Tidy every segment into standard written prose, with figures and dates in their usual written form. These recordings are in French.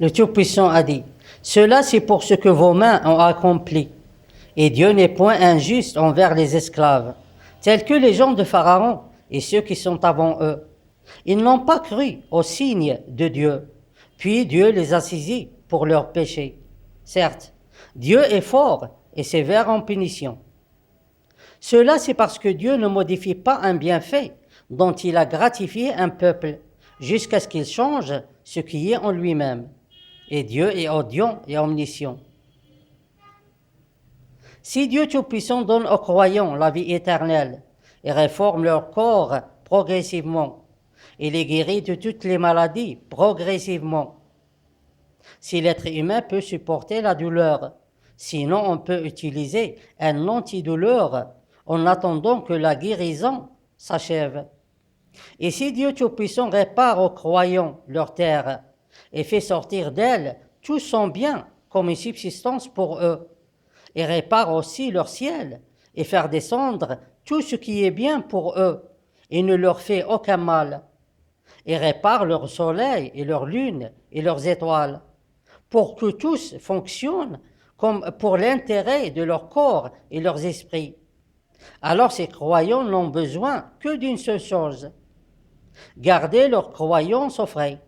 Le Tout-Puissant a dit, « Cela c'est pour ce que vos mains ont accompli. Et Dieu n'est point injuste envers les esclaves, tels que les gens de Pharaon et ceux qui sont avant eux. Ils n'ont pas cru aux signes de Dieu, puis Dieu les a saisis pour leurs péchés. Certes, Dieu est fort et sévère en punition. Cela c'est parce que Dieu ne modifie pas un bienfait dont il a gratifié un peuple, jusqu'à ce qu'il change ce qui est en lui-même. Et Dieu est audient et omniscient. Si Dieu Tout-Puissant donne aux croyants la vie éternelle et réforme leur corps progressivement et les guérit de toutes les maladies progressivement, si l'être humain peut supporter la douleur, sinon on peut utiliser un antidouleur en attendant que la guérison s'achève. Et si Dieu Tout-Puissant répare aux croyants leur terre et fait sortir d'elle tout son bien comme une subsistance pour eux, et répare aussi leur ciel et faire descendre tout ce qui est bien pour eux et ne leur fait aucun mal, et répare leur soleil et leur lune et leurs étoiles, pour que tous fonctionnent comme pour l'intérêt de leur corps et leurs esprits. Alors ces croyants n'ont besoin que d'une seule chose, garder leur croyance au frais,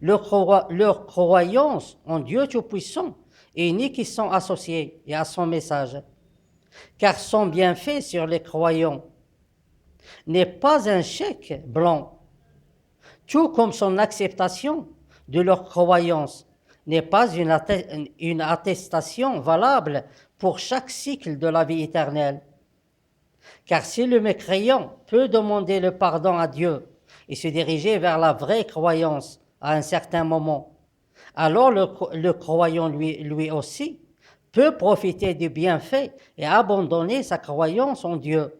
leur croyance en Dieu Tout-Puissant et ni qui sont associés et à son message. Car son bienfait sur les croyants n'est pas un chèque blanc, tout comme son acceptation de leur croyance n'est pas une attestation valable pour chaque cycle de la vie éternelle. Car si le mécréant peut demander le pardon à Dieu et se diriger vers la vraie croyance à un certain moment, alors le croyant lui aussi peut profiter du bienfait et abandonner sa croyance en Dieu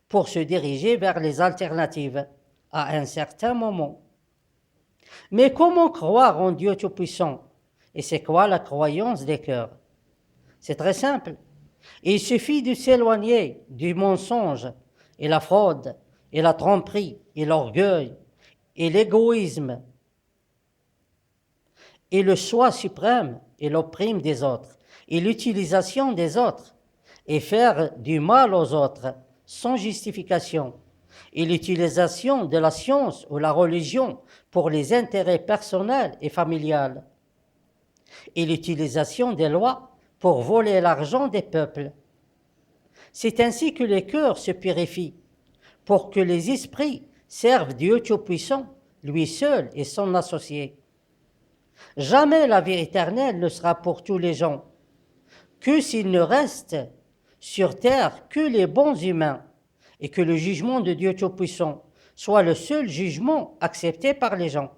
pour se diriger vers les alternatives à un certain moment. Mais comment croire en Dieu Tout-Puissant? Et c'est quoi la croyance des cœurs? C'est très simple. Il suffit de s'éloigner du mensonge et la fraude et la tromperie et l'orgueil et l'égoïsme et le soi suprême et l'opprime des autres et l'utilisation des autres et faire du mal aux autres sans justification et l'utilisation de la science ou la religion pour les intérêts personnels et familiales et l'utilisation des lois pour voler l'argent des peuples. C'est ainsi que les cœurs se purifient pour que les esprits servent Dieu Tout-Puissant, lui seul et son associé. Jamais la vie éternelle ne sera pour tous les gens, que s'il ne reste sur terre que les bons humains et que le jugement de Dieu Tout-Puissant soit le seul jugement accepté par les gens.